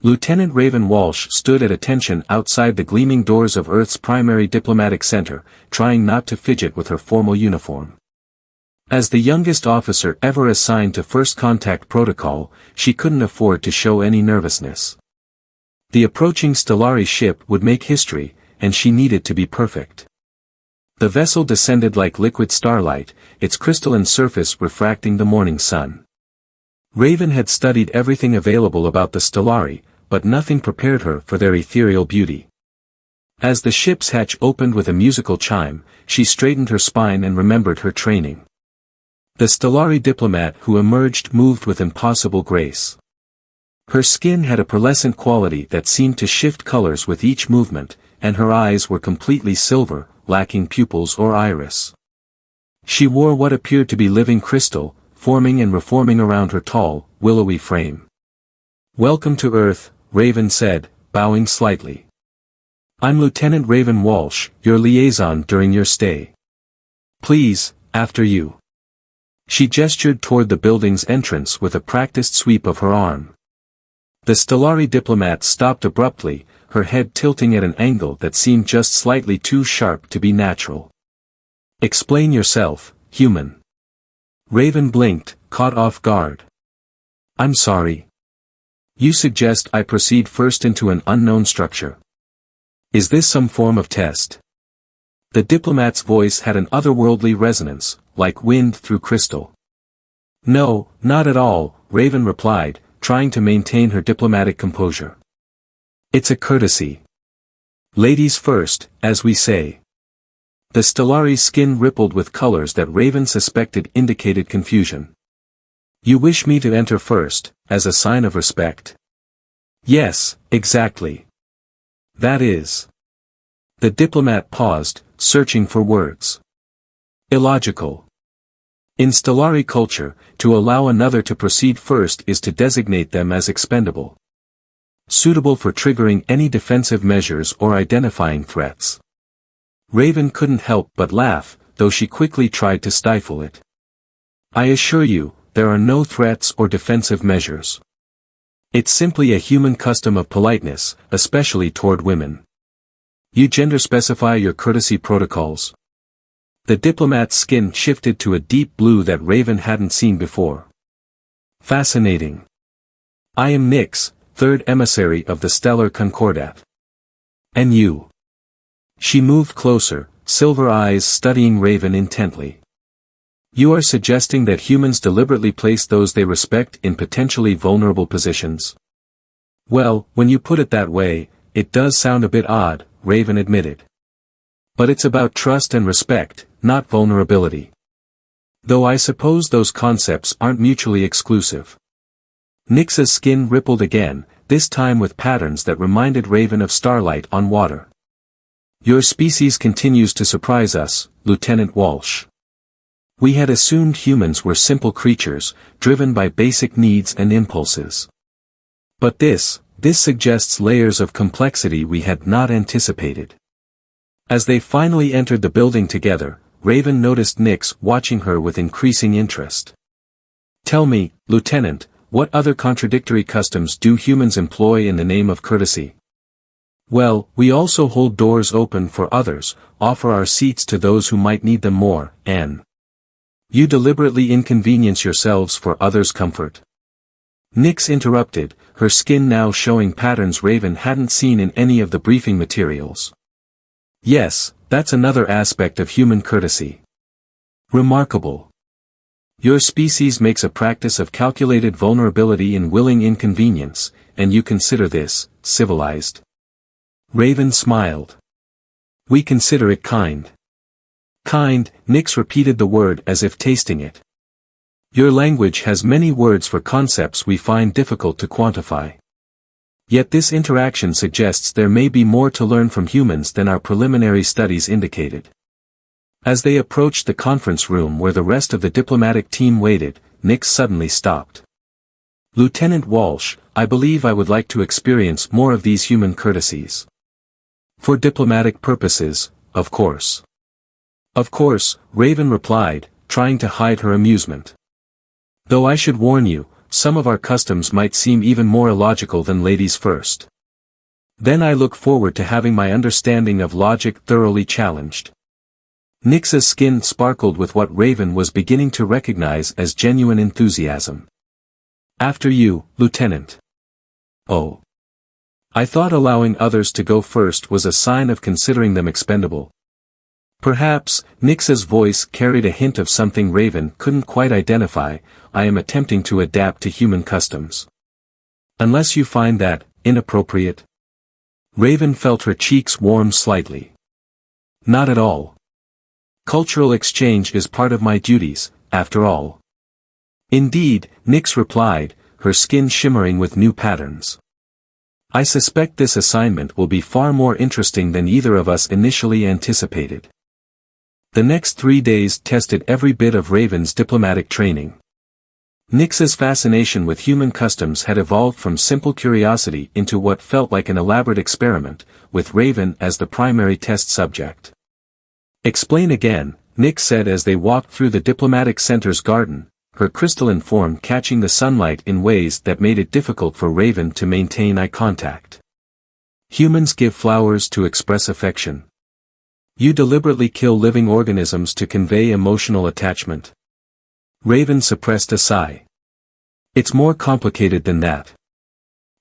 Lieutenant Raven Walsh stood at attention outside the gleaming doors of Earth's primary diplomatic center, trying not to fidget with her formal uniform. As the youngest officer ever assigned to First Contact Protocol, she couldn't afford to show any nervousness. The approaching Stellari ship would make history, and she needed to be perfect. The vessel descended like liquid starlight, its crystalline surface refracting the morning sun. Raven had studied everything available about the Stellari, but nothing prepared her for their ethereal beauty. As the ship's hatch opened with a musical chime, she straightened her spine and remembered her training. The Stellari diplomat who emerged moved with impossible grace. Her skin had a pearlescent quality that seemed to shift colors with each movement, and her eyes were completely silver, lacking pupils or iris. She wore what appeared to be living crystal, forming and reforming around her tall, willowy frame. "Welcome to Earth," Raven said, bowing slightly. "I'm Lieutenant Raven Walsh, your liaison during your stay. Please, after you." She gestured toward the building's entrance with a practiced sweep of her arm. The Stellari diplomat stopped abruptly, her head tilting at an angle that seemed just slightly too sharp to be natural. "Explain yourself, human." Raven blinked, caught off guard. "I'm sorry. You suggest I proceed first into an unknown structure. Is this some form of test?" The diplomat's voice had an otherworldly resonance, like wind through crystal. "No, not at all," Raven replied, trying to maintain her diplomatic composure. "It's a courtesy. Ladies first, as we say." The Stellari's skin rippled with colors that Raven suspected indicated confusion. "You wish me to enter first, as a sign of respect?" "Yes, exactly. That is." The diplomat paused, searching for words. "Illogical. In Stellari culture, to allow another to proceed first is to designate them as expendable. Suitable for triggering any defensive measures or identifying threats." Raven couldn't help but laugh, though she quickly tried to stifle it. "I assure you, there are no threats or defensive measures. It's simply a human custom of politeness, especially toward women. You gender specify your courtesy protocols." The diplomat's skin shifted to a deep blue that Raven hadn't seen before. "Fascinating. I am Nyx, third emissary of the Stellar Concordat. And you?" She moved closer, silver eyes studying Raven intently. "You are suggesting that humans deliberately place those they respect in potentially vulnerable positions?" "Well, when you put it that way, it does sound a bit odd," Raven admitted. "But it's about trust and respect, not vulnerability. Though I suppose those concepts aren't mutually exclusive." Nyx's skin rippled again, this time with patterns that reminded Raven of starlight on water. "Your species continues to surprise us, Lieutenant Walsh. We had assumed humans were simple creatures, driven by basic needs and impulses. But this suggests layers of complexity we had not anticipated." As they finally entered the building together, Raven noticed Nyx watching her with increasing interest. "Tell me, Lieutenant, what other contradictory customs do humans employ in the name of courtesy?" "Well, we also hold doors open for others, offer our seats to those who might need them more, and you deliberately inconvenience yourselves for others' comfort." Nyx interrupted, her skin now showing patterns Raven hadn't seen in any of the briefing materials. "Yes, that's another aspect of human courtesy. Remarkable. Your species makes a practice of calculated vulnerability in willing inconvenience, and you consider this civilized?" Raven smiled. "We consider it kind." "Kind," Nyx repeated the word as if tasting it. "Your language has many words for concepts we find difficult to quantify. Yet this interaction suggests there may be more to learn from humans than our preliminary studies indicated." As they approached the conference room where the rest of the diplomatic team waited, Nyx suddenly stopped. "Lieutenant Walsh, I believe I would like to experience more of these human courtesies. For diplomatic purposes, of course." "Of course," Raven replied, trying to hide her amusement. "Though I should warn you, some of our customs might seem even more illogical than ladies first. Then I look forward to having my understanding of logic thoroughly challenged. Nyx's skin sparkled with what Raven was beginning to recognize as genuine enthusiasm. After you, Lieutenant. Oh. I thought allowing others to go first was a sign of considering them expendable. Perhaps, Nyx's voice carried a hint of something Raven couldn't quite identify. I am attempting to adapt to human customs. Unless you find that inappropriate. Raven felt her cheeks warm slightly. Not at all. Cultural exchange is part of my duties, after all. Indeed, Nyx replied, her skin shimmering with new patterns. I suspect this assignment will be far more interesting than either of us initially anticipated. The next 3 days tested every bit of Raven's diplomatic training. Nyx's fascination with human customs had evolved from simple curiosity into what felt like an elaborate experiment, with Raven as the primary test subject. Explain again, Nyx said as they walked through the diplomatic center's garden, her crystalline form catching the sunlight in ways that made it difficult for Raven to maintain eye contact. Humans give flowers to express affection. You deliberately kill living organisms to convey emotional attachment. Raven suppressed a sigh. It's more complicated than that.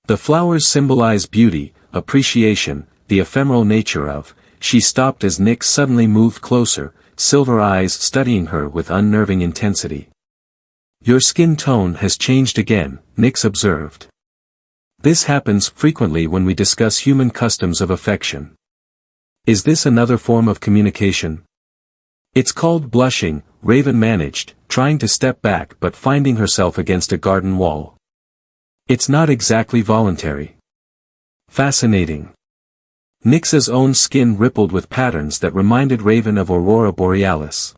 The flowers symbolize beauty, appreciation, the ephemeral nature of. She stopped as Nyx suddenly moved closer, silver eyes studying her with unnerving intensity. Your skin tone has changed again, Nyx observed. This happens frequently when we discuss human customs of affection. Is this another form of communication? It's called blushing, Raven managed, trying to step back but finding herself against a garden wall. It's not exactly voluntary. Fascinating. Nyx's own skin rippled with patterns that reminded Raven of Aurora Borealis.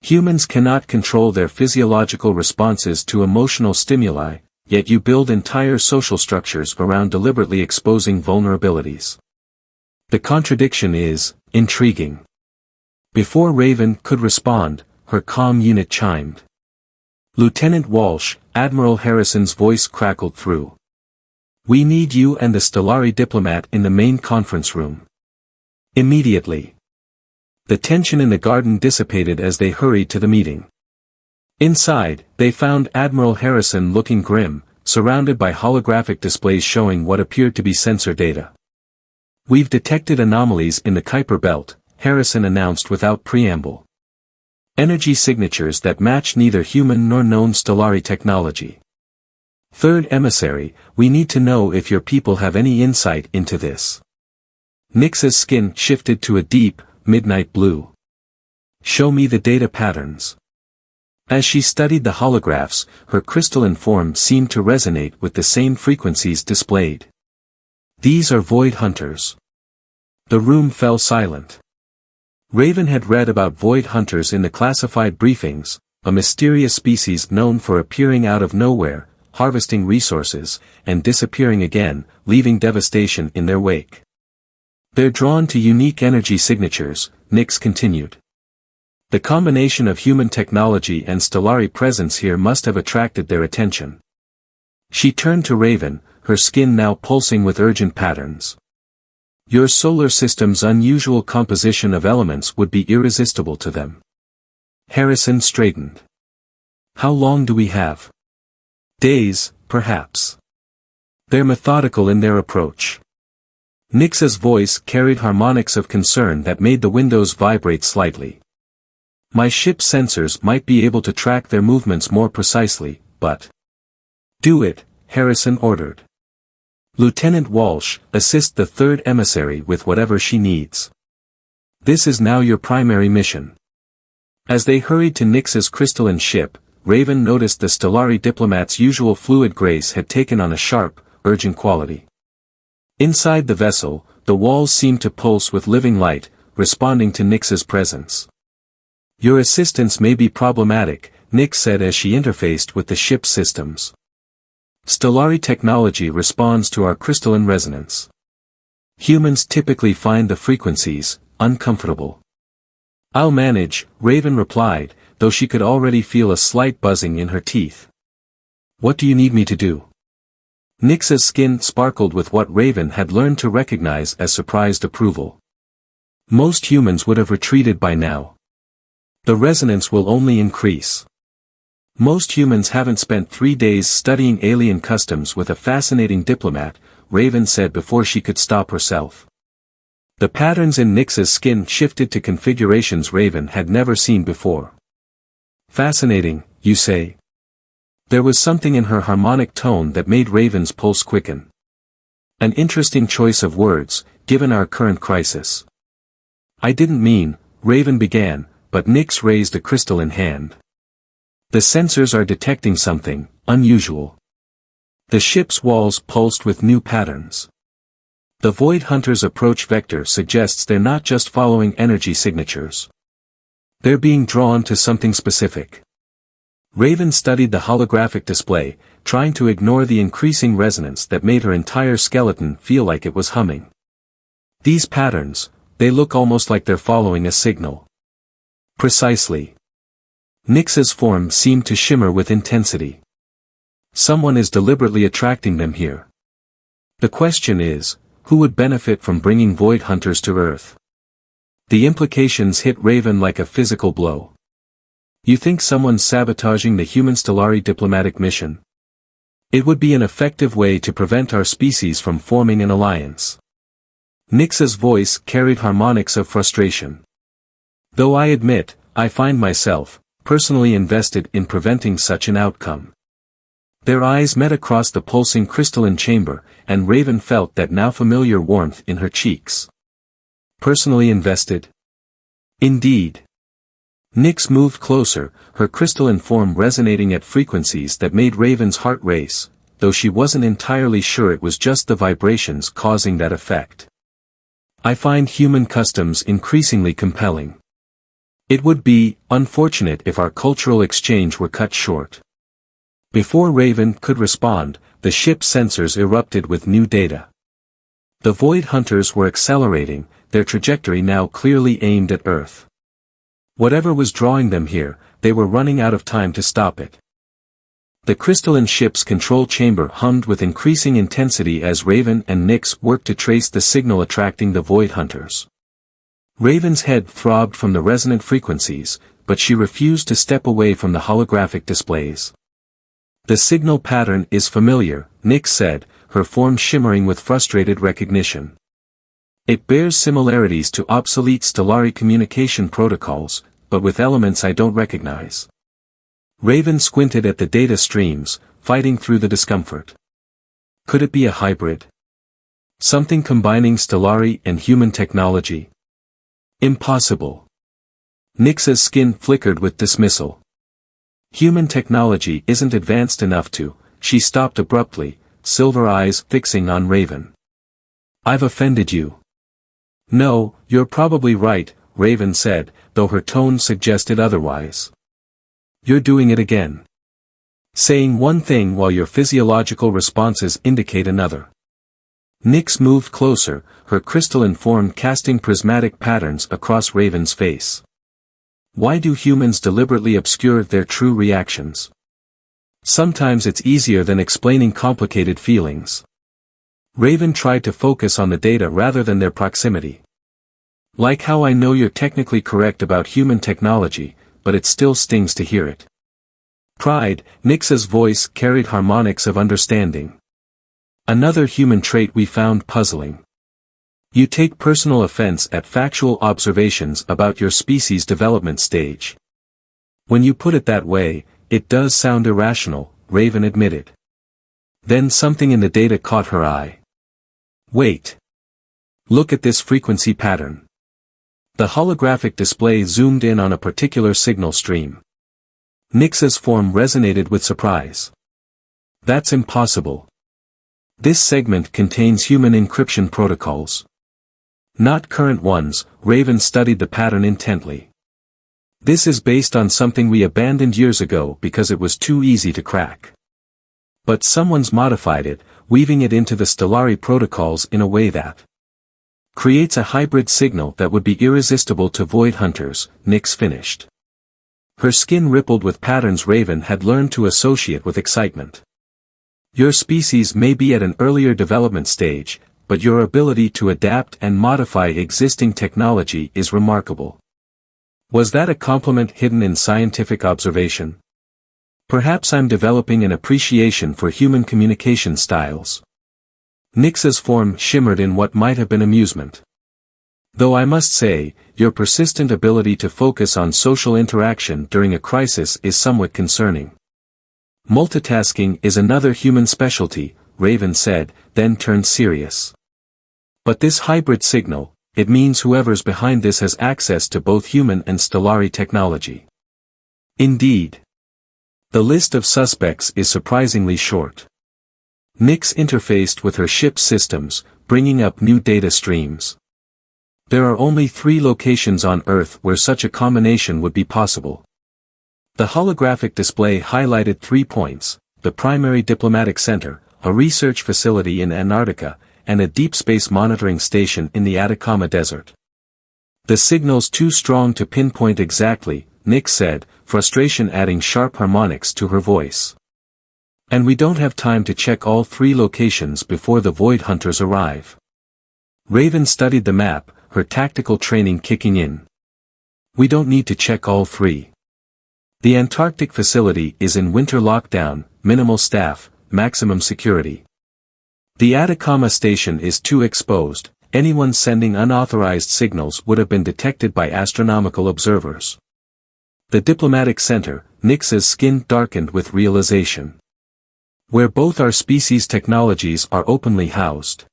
Humans cannot control their physiological responses to emotional stimuli, yet you build entire social structures around deliberately exposing vulnerabilities. The contradiction is intriguing. Before Raven could respond, her comm unit chimed. Lieutenant Walsh, Admiral Harrison's voice crackled through. We need you and the Stellari diplomat in the main conference room. Immediately. The tension in the garden dissipated as they hurried to the meeting. Inside, they found Admiral Harrison looking grim, surrounded by holographic displays showing what appeared to be sensor data. We've detected anomalies in the Kuiper belt, Harrison announced without preamble. Energy signatures that match neither human nor known Stellari technology. Third emissary, we need to know if your people have any insight into this. Nyx's skin shifted to a deep, midnight blue. Show me the data patterns. As she studied the holographs, her crystalline form seemed to resonate with the same frequencies displayed. These are void hunters. The room fell silent. Raven had read about void hunters in the classified briefings, a mysterious species known for appearing out of nowhere, harvesting resources, and disappearing again, leaving devastation in their wake. They're drawn to unique energy signatures, Nyx continued. The combination of human technology and Stellari presence here must have attracted their attention. She turned to Raven, her skin now pulsing with urgent patterns. Your solar system's unusual composition of elements would be irresistible to them. Harrison straightened. How long do we have? Days, perhaps. They're methodical in their approach. Nyx's voice carried harmonics of concern that made the windows vibrate slightly. My ship's sensors might be able to track their movements more precisely, but... Do it, Harrison ordered. Lieutenant Walsh, assist the third emissary with whatever she needs. This is now your primary mission. As they hurried to Nyx's crystalline ship, Raven noticed the Stellari diplomat's usual fluid grace had taken on a sharp, urgent quality. Inside the vessel, the walls seemed to pulse with living light, responding to Nyx's presence. Your assistance may be problematic, Nyx said as she interfaced with the ship's systems. Stellari technology responds to our crystalline resonance. Humans typically find the frequencies uncomfortable. I'll manage, Raven replied, though she could already feel a slight buzzing in her teeth. What do you need me to do? Nyx's skin sparkled with what Raven had learned to recognize as surprised approval. Most humans would have retreated by now. The resonance will only increase. Most humans haven't spent 3 days studying alien customs with a fascinating diplomat, Raven said before she could stop herself. The patterns in Nyx's skin shifted to configurations Raven had never seen before. Fascinating, you say? There was something in her harmonic tone that made Raven's pulse quicken. An interesting choice of words, given our current crisis. I didn't mean, Raven began, but Nyx raised a crystalline hand. The sensors are detecting something unusual. The ship's walls pulsed with new patterns. The Void Hunter's approach vector suggests they're not just following energy signatures. They're being drawn to something specific. Raven studied the holographic display, trying to ignore the increasing resonance that made her entire skeleton feel like it was humming. These patterns, they look almost like they're following a signal. Precisely. Nyx's form seemed to shimmer with intensity. Someone is deliberately attracting them here. The question is, who would benefit from bringing Void Hunters to Earth? The implications hit Raven like a physical blow. You think someone's sabotaging the human Stellari diplomatic mission? It would be an effective way to prevent our species from forming an alliance. Nyx's voice carried harmonics of frustration. Though I admit, I find myself, personally invested in preventing such an outcome. Their eyes met across the pulsing crystalline chamber, and Raven felt that now familiar warmth in her cheeks. Personally invested? Indeed. Nyx moved closer, her crystalline form resonating at frequencies that made Raven's heart race, though she wasn't entirely sure it was just the vibrations causing that effect. I find human customs increasingly compelling. It would be unfortunate if our cultural exchange were cut short. Before Raven could respond, the ship's sensors erupted with new data. The Void Hunters were accelerating, their trajectory now clearly aimed at Earth. Whatever was drawing them here, they were running out of time to stop it. The crystalline ship's control chamber hummed with increasing intensity as Raven and Nyx worked to trace the signal attracting the Void Hunters. Raven's head throbbed from the resonant frequencies, but she refused to step away from the holographic displays. The signal pattern is familiar, Nyx said, her form shimmering with frustrated recognition. It bears similarities to obsolete Stellari communication protocols, but with elements I don't recognize. Raven squinted at the data streams, fighting through the discomfort. Could it be a hybrid? Something combining Stellari and human technology? Impossible. Nyx's skin flickered with dismissal. Human technology isn't advanced enough to, she stopped abruptly, silver eyes fixing on Raven. I've offended you. No, you're probably right, Raven said, though her tone suggested otherwise. You're doing it again. Saying one thing while your physiological responses indicate another. Nyx moved closer, her crystalline form casting prismatic patterns across Raven's face. Why do humans deliberately obscure their true reactions? Sometimes it's easier than explaining complicated feelings. Raven tried to focus on the data rather than their proximity. Like how I know you're technically correct about human technology, but it still stings to hear it. Pride, Nyx's voice carried harmonics of understanding. Another human trait we found puzzling. You take personal offense at factual observations about your species' development stage. When you put it that way, it does sound irrational, Raven admitted. Then something in the data caught her eye. Wait. Look at this frequency pattern. The holographic display zoomed in on a particular signal stream. Nyx's form resonated with surprise. That's impossible. This segment contains human encryption protocols. Not current ones, Raven studied the pattern intently. This is based on something we abandoned years ago because it was too easy to crack. But someone's modified it, weaving it into the Stellari protocols in a way that creates a hybrid signal that would be irresistible to Void Hunters, Nyx finished. Her skin rippled with patterns Raven had learned to associate with excitement. Your species may be at an earlier development stage, but your ability to adapt and modify existing technology is remarkable. Was that a compliment hidden in scientific observation? Perhaps I'm developing an appreciation for human communication styles. Nix's form shimmered in what might have been amusement. Though I must say, your persistent ability to focus on social interaction during a crisis is somewhat concerning. Multitasking is another human specialty, Raven said, then turned serious. But this hybrid signal, it means whoever's behind this has access to both human and Stellari technology. Indeed. The list of suspects is surprisingly short. Nix interfaced with her ship's systems, bringing up new data streams. There are only 3 locations on Earth where such a combination would be possible. The holographic display highlighted 3 points: the primary diplomatic center, a research facility in Antarctica, and a deep space monitoring station in the Atacama Desert. The signal's too strong to pinpoint exactly, Nix said, frustration adding sharp harmonics to her voice. And we don't have time to check all 3 locations before the Void Hunters arrive. Raven studied the map, her tactical training kicking in. We don't need to check all 3. The Antarctic facility is in winter lockdown, minimal staff, maximum security. The Atacama station is too exposed, anyone sending unauthorized signals would have been detected by astronomical observers. The diplomatic center, Nix's skin darkened with realization. Where both our species' technologies are openly housed.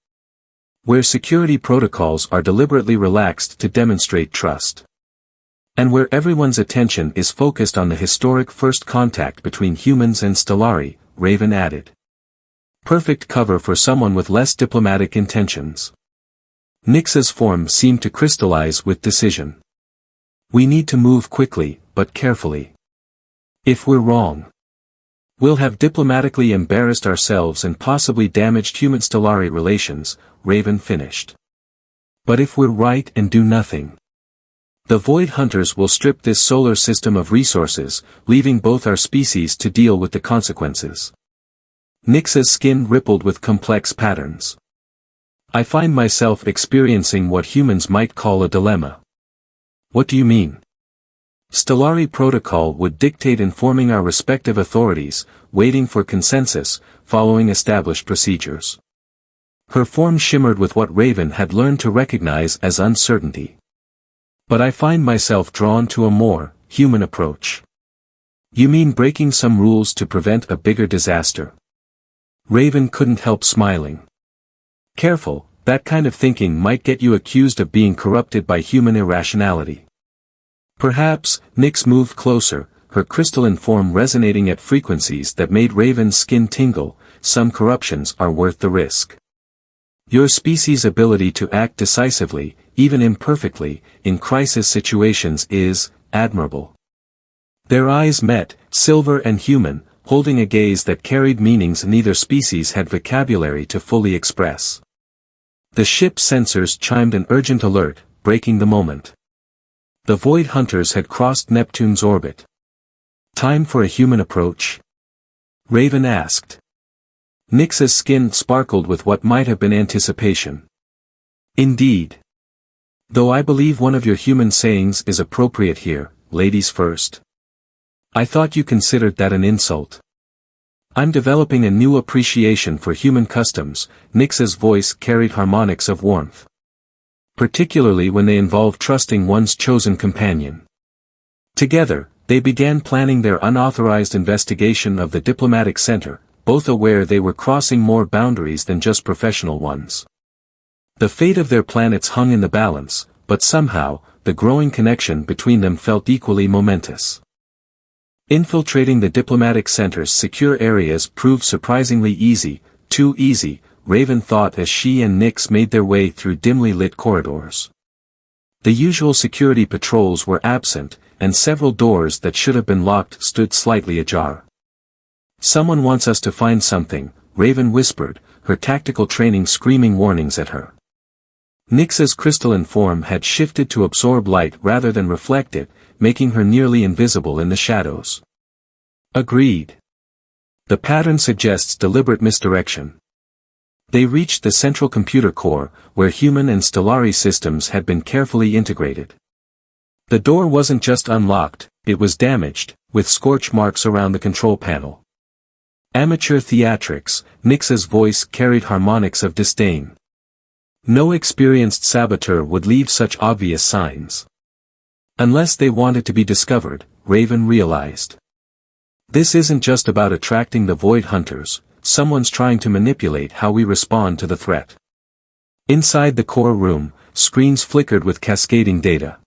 Where security protocols are deliberately relaxed to demonstrate trust. And where everyone's attention is focused on the historic first contact between humans and Stellari, Raven added. Perfect cover for someone with less diplomatic intentions. Nix's form seemed to crystallize with decision. We need to move quickly, but carefully. If we're wrong, we'll have diplomatically embarrassed ourselves and possibly damaged human-Stellari relations, Raven finished. But if we're right and do nothing, the Void Hunters will strip this solar system of resources, leaving both our species to deal with the consequences. Nix's skin rippled with complex patterns. I find myself experiencing what humans might call a dilemma. What do you mean? Stellari protocol would dictate informing our respective authorities, waiting for consensus, following established procedures. Her form shimmered with what Raven had learned to recognize as uncertainty. But I find myself drawn to a more human approach. You mean breaking some rules to prevent a bigger disaster? Raven couldn't help smiling. Careful, that kind of thinking might get you accused of being corrupted by human irrationality. Perhaps. Nix moved closer, her crystalline form resonating at frequencies that made Raven's skin tingle. Some corruptions are worth the risk. Your species' ability to act decisively, even imperfectly, in crisis situations is admirable. Their eyes met, silver and human, holding a gaze that carried meanings neither species had vocabulary to fully express. The ship's sensors chimed an urgent alert, breaking the moment. The Void Hunters had crossed Neptune's orbit. Time for a human approach? Raven asked. Nix's skin sparkled with what might have been anticipation. Indeed. Though I believe one of your human sayings is appropriate here, ladies first. I thought you considered that an insult. I'm developing a new appreciation for human customs. Nix's voice carried harmonics of warmth. Particularly when they involve trusting one's chosen companion. Together, they began planning their unauthorized investigation of the diplomatic center, both aware they were crossing more boundaries than just professional ones. The fate of their planets hung in the balance, but somehow, the growing connection between them felt equally momentous. Infiltrating the diplomatic center's secure areas proved surprisingly easy, too easy, Raven thought as she and Nix made their way through dimly lit corridors. The usual security patrols were absent, and several doors that should have been locked stood slightly ajar. Someone wants us to find something, Raven whispered, her tactical training screaming warnings at her. Nix's crystalline form had shifted to absorb light rather than reflect it, making her nearly invisible in the shadows. Agreed. The pattern suggests deliberate misdirection. They reached the central computer core, where human and Stellari systems had been carefully integrated. The door wasn't just unlocked, it was damaged, with scorch marks around the control panel. Amateur theatrics, Nyx's voice carried harmonics of disdain. No experienced saboteur would leave such obvious signs. Unless they wanted to be discovered, Raven realized. This isn't just about attracting the Void Hunters, someone's trying to manipulate how we respond to the threat. Inside the core room, screens flickered with cascading data.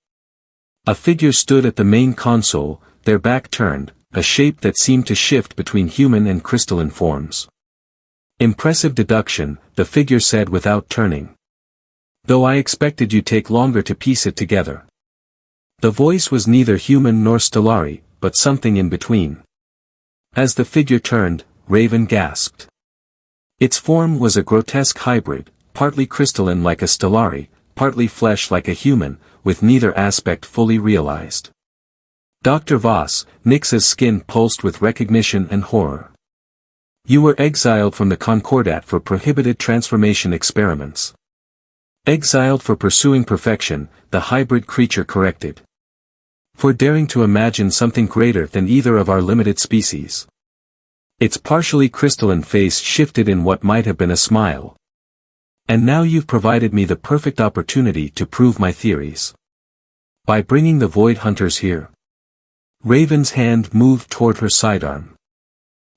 A figure stood at the main console, their back turned, a shape that seemed to shift between human and crystalline forms. Impressive deduction, the figure said without turning. Though I expected you'd take longer to piece it together. The voice was neither human nor Stellari, but something in between. As the figure turned, Raven gasped. Its form was a grotesque hybrid, partly crystalline like a Stellari, partly flesh like a human, with neither aspect fully realized. Dr. Voss, Nyx's skin pulsed with recognition and horror. You were exiled from the Concordat for prohibited transformation experiments. Exiled for pursuing perfection, the hybrid creature corrected. For daring to imagine something greater than either of our limited species. Its partially crystalline face shifted in what might have been a smile. And now you've provided me the perfect opportunity to prove my theories. By bringing the Void Hunters here. Raven's hand moved toward her sidearm.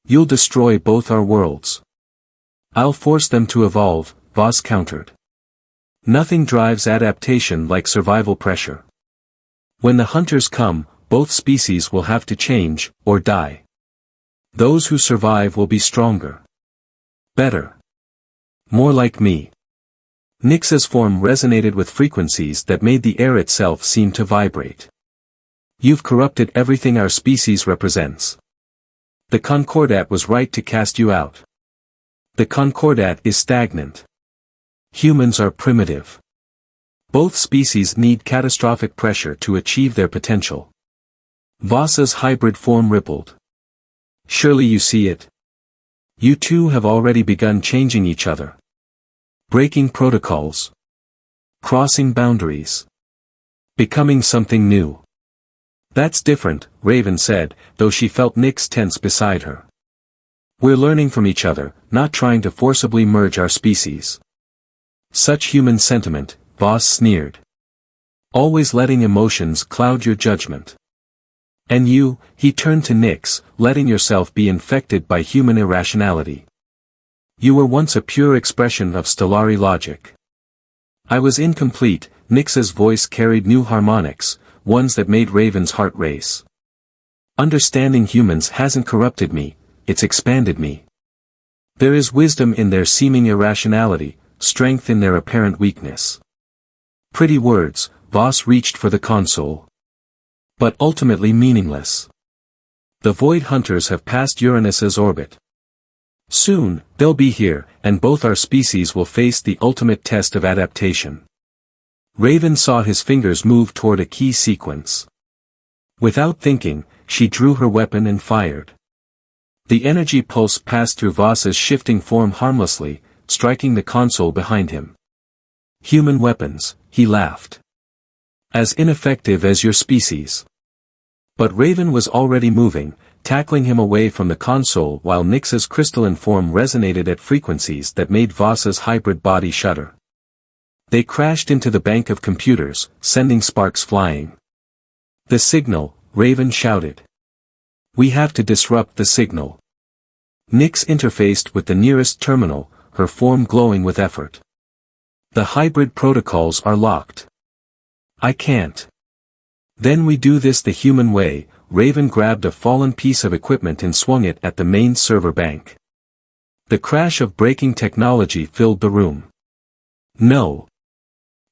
You'll destroy both our worlds. I'll force them to evolve, Voss countered. Nothing drives adaptation like survival pressure. When the hunters come, both species will have to change, or die. Those who survive will be stronger. Better. More like me. Nyx's form resonated with frequencies that made the air itself seem to vibrate. You've corrupted everything our species represents. The Concordat was right to cast you out. The Concordat is stagnant. Humans are primitive. Both species need catastrophic pressure to achieve their potential. Voss's hybrid form rippled. Surely you see it. You two have already begun changing each other. Breaking protocols. Crossing boundaries. Becoming something new. That's different, Raven said, though she felt Nyx tense beside her. We're learning from each other, not trying to forcibly merge our species. Such human sentiment, Voss sneered. Always letting emotions cloud your judgment. And you, he turned to Nyx, letting yourself be infected by human irrationality. You were once a pure expression of Stellari logic. I was incomplete, Nyx's voice carried new harmonics, ones that made Raven's heart race. Understanding humans hasn't corrupted me, it's expanded me. There is wisdom in their seeming irrationality, strength in their apparent weakness. Pretty words, Voss reached for the console. But ultimately meaningless. The Void Hunters have passed Uranus's orbit. Soon, they'll be here, and both our species will face the ultimate test of adaptation. Raven saw his fingers move toward a key sequence. Without thinking, she drew her weapon and fired. The energy pulse passed through Voss's shifting form harmlessly, striking the console behind him. Human weapons, he laughed. As ineffective as your species. But Raven was already moving, tackling him away from the console while Nyx's crystalline form resonated at frequencies that made Voss's hybrid body shudder. They crashed into the bank of computers, sending sparks flying. The signal, Raven shouted. We have to disrupt the signal. Nyx interfaced with the nearest terminal, her form glowing with effort. The hybrid protocols are locked. I can't. Then we do this the human way. Raven grabbed a fallen piece of equipment and swung it at the main server bank. The crash of breaking technology filled the room. No.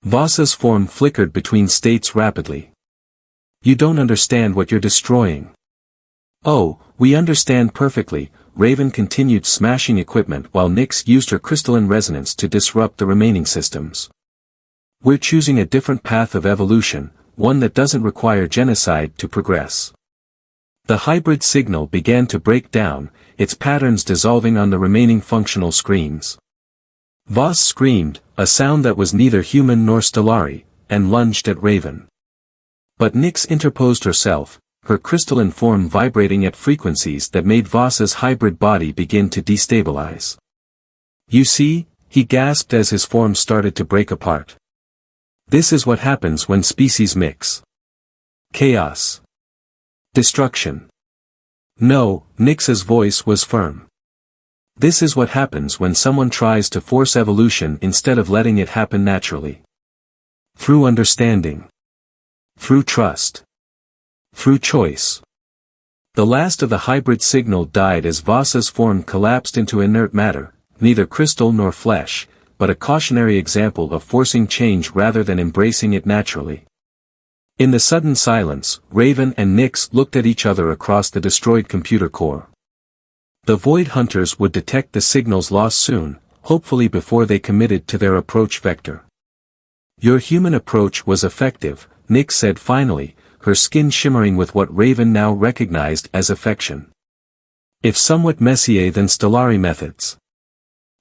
Voss's form flickered between states rapidly. You don't understand what you're destroying. Oh, we understand perfectly, Raven continued smashing equipment while Nyx used her crystalline resonance to disrupt the remaining systems. We're choosing a different path of evolution, one that doesn't require genocide to progress. The hybrid signal began to break down, its patterns dissolving on the remaining functional screens. Voss screamed, a sound that was neither human nor stellari, and lunged at Raven. But Nyx interposed herself, her crystalline form vibrating at frequencies that made Voss's hybrid body begin to destabilize. "You see," he gasped as his form started to break apart. "This is what happens when species mix. Chaos. Destruction." "No," Nyx's voice was firm. "This is what happens when someone tries to force evolution instead of letting it happen naturally. Through understanding. Through trust. Through choice." The last of the hybrid signal died as Voss's form collapsed into inert matter, neither crystal nor flesh, but a cautionary example of forcing change rather than embracing it naturally. In the sudden silence, Raven and Nyx looked at each other across the destroyed computer core. The Void Hunters would detect the signals lost soon, hopefully before they committed to their approach vector. "Your human approach was effective," Nyx said finally, her skin shimmering with what Raven now recognized as affection. "If somewhat messier than stellari methods."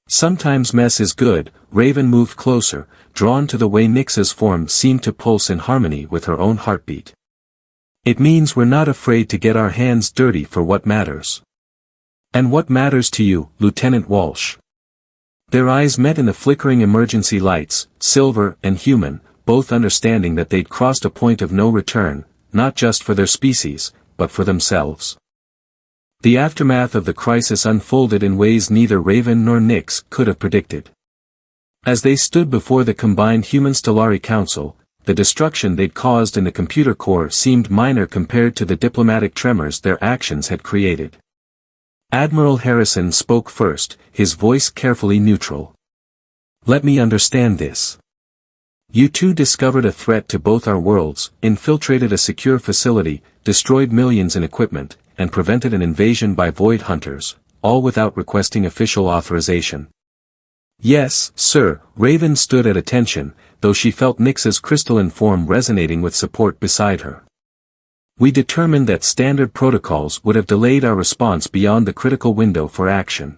"Sometimes mess is good." Raven moved closer, drawn to the way Nyx's form seemed to pulse in harmony with her own heartbeat. "It means we're not afraid to get our hands dirty for what matters." "And what matters to you, Lieutenant Walsh?" Their eyes met in the flickering emergency lights, silver and human, both understanding that they'd crossed a point of no return, not just for their species, but for themselves. The aftermath of the crisis unfolded in ways neither Raven nor Nyx could have predicted. As they stood before the combined Human-Stellari Council, the destruction they'd caused in the computer core seemed minor compared to the diplomatic tremors their actions had created. Admiral Harrison spoke first, his voice carefully neutral. "Let me understand this. You two discovered a threat to both our worlds, infiltrated a secure facility, destroyed millions in equipment, and prevented an invasion by Void Hunters, all without requesting official authorization." "Yes, sir." Raven stood at attention, though she felt Nyx's crystalline form resonating with support beside her. "We determined that standard protocols would have delayed our response beyond the critical window for action."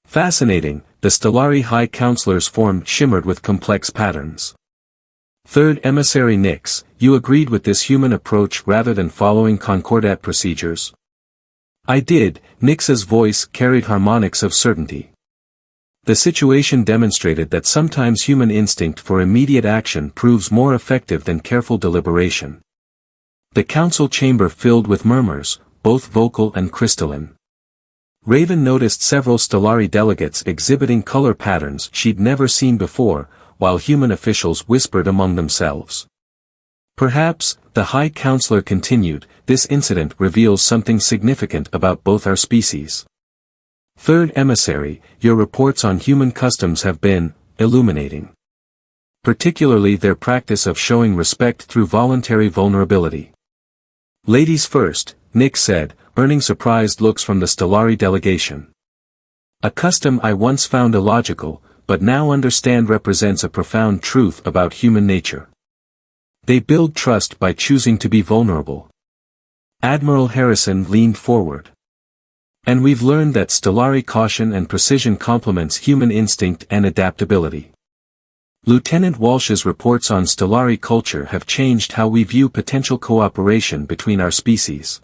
"Fascinating," the Stellari High Counselor's form shimmered with complex patterns. "Third Emissary Nyx, you agreed with this human approach rather than following Concordat procedures?" "I did," Nyx's voice carried harmonics of certainty. The situation demonstrated that sometimes human instinct for immediate action proves more effective than careful deliberation. The council chamber filled with murmurs, both vocal and crystalline. Raven noticed several Stellari delegates exhibiting color patterns she'd never seen before, while human officials whispered among themselves. "Perhaps," the High Counselor continued, "this incident reveals something significant about both our species. Third Emissary, your reports on human customs have been illuminating. Particularly their practice of showing respect through voluntary vulnerability." "Ladies first," Nyx said, earning surprised looks from the Stellari delegation. "A custom I once found illogical, but now understand represents a profound truth about human nature. They build trust by choosing to be vulnerable." Admiral Harrison leaned forward. "And we've learned that Stellari caution and precision complements human instinct and adaptability." Lieutenant Walsh's reports on Stellari culture have changed how we view potential cooperation between our species.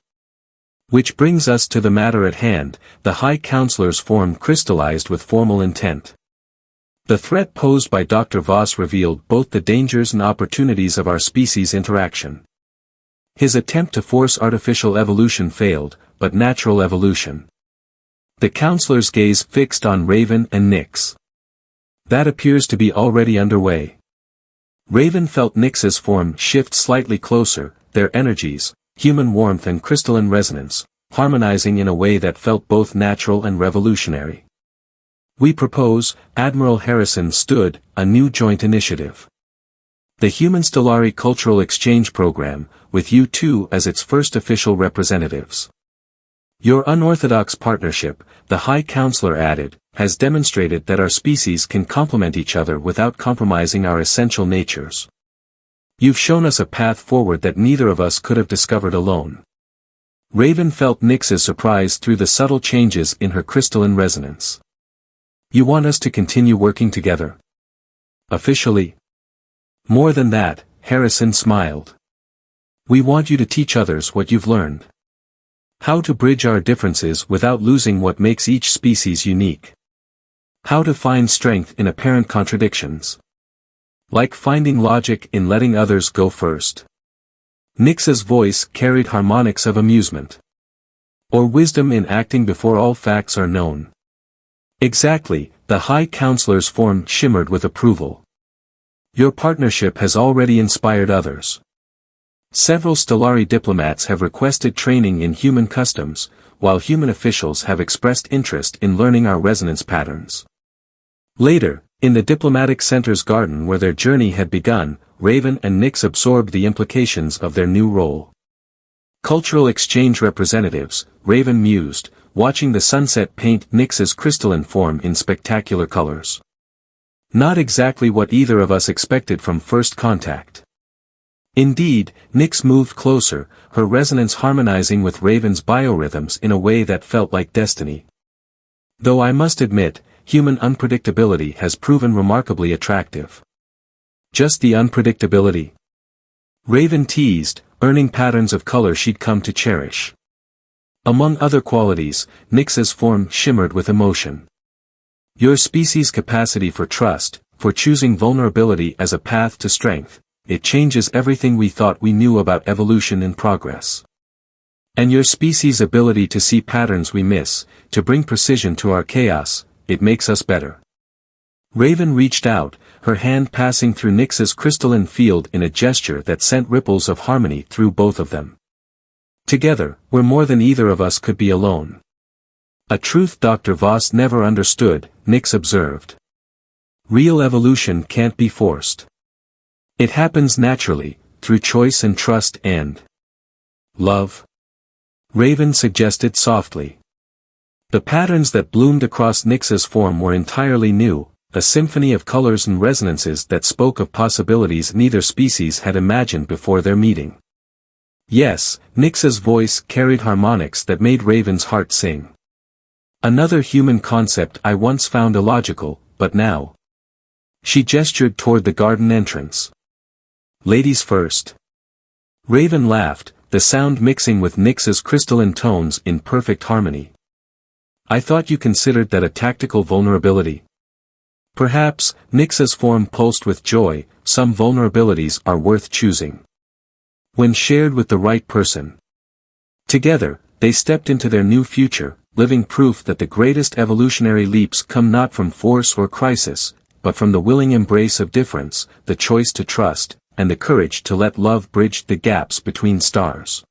Which brings us to the matter at hand, the High Counselor's form crystallized with formal intent. The threat posed by Dr. Voss revealed both the dangers and opportunities of our species' interaction. His attempt to force artificial evolution failed, but natural evolution. The Counselor's gaze fixed on Raven and Nyx. "That appears to be already underway." Raven felt Nyx's form shift slightly closer, their energies, human warmth and crystalline resonance, harmonizing in a way that felt both natural and revolutionary. "We propose," Admiral Harrison stood, "a new joint initiative. The Human-Stellari Cultural Exchange Program, with you two as its first official representatives. Your unorthodox partnership," the High Counselor added, "has demonstrated that our species can complement each other without compromising our essential natures. You've shown us a path forward that neither of us could have discovered alone." Raven felt Nyx's surprise through the subtle changes in her crystalline resonance. You want us to continue working together? Officially? More than that, Harrison smiled. We want you to teach others what you've learned. How to bridge our differences without losing what makes each species unique. How to find strength in apparent contradictions. Like finding logic in letting others go first. Nyx's voice carried harmonics of amusement. Or wisdom in acting before all facts are known. Exactly, the High Counselor's form shimmered with approval. Your partnership has already inspired others. Several Stellari diplomats have requested training in human customs, while human officials have expressed interest in learning our resonance patterns. Later, in the diplomatic center's garden where their journey had begun, Raven and Nyx absorbed the implications of their new role. Cultural exchange representatives, Raven mused, watching the sunset paint Nyx's crystalline form in spectacular colors. Not exactly what either of us expected from first contact. Indeed, Nyx moved closer, her resonance harmonizing with Raven's biorhythms in a way that felt like destiny. Though I must admit, human unpredictability has proven remarkably attractive. Just the unpredictability? Raven teased, earning patterns of color she'd come to cherish. Among other qualities, Nyx's form shimmered with emotion. Your species' capacity for trust, for choosing vulnerability as a path to strength, it changes everything we thought we knew about evolution and progress. And your species' ability to see patterns we miss, to bring precision to our chaos, it makes us better. Raven reached out, her hand passing through Nyx's crystalline field in a gesture that sent ripples of harmony through both of them. Together, we're more than either of us could be alone. A truth Dr. Voss never understood, Nyx observed. Real evolution can't be forced. It happens naturally, through choice and trust and love. Raven suggested softly. The patterns that bloomed across Nyx's form were entirely new, a symphony of colors and resonances that spoke of possibilities neither species had imagined before their meeting. Yes, Nyx's voice carried harmonics that made Raven's heart sing. Another human concept I once found illogical, but now. She gestured toward the garden entrance. Ladies first. Raven laughed, the sound mixing with Nyx's crystalline tones in perfect harmony. I thought you considered that a tactical vulnerability. Perhaps, Nyx's form pulsed with joy, some vulnerabilities are worth choosing. When shared with the right person. Together, they stepped into their new future, living proof that the greatest evolutionary leaps come not from force or crisis, but from the willing embrace of difference, the choice to trust, and the courage to let love bridge the gaps between stars.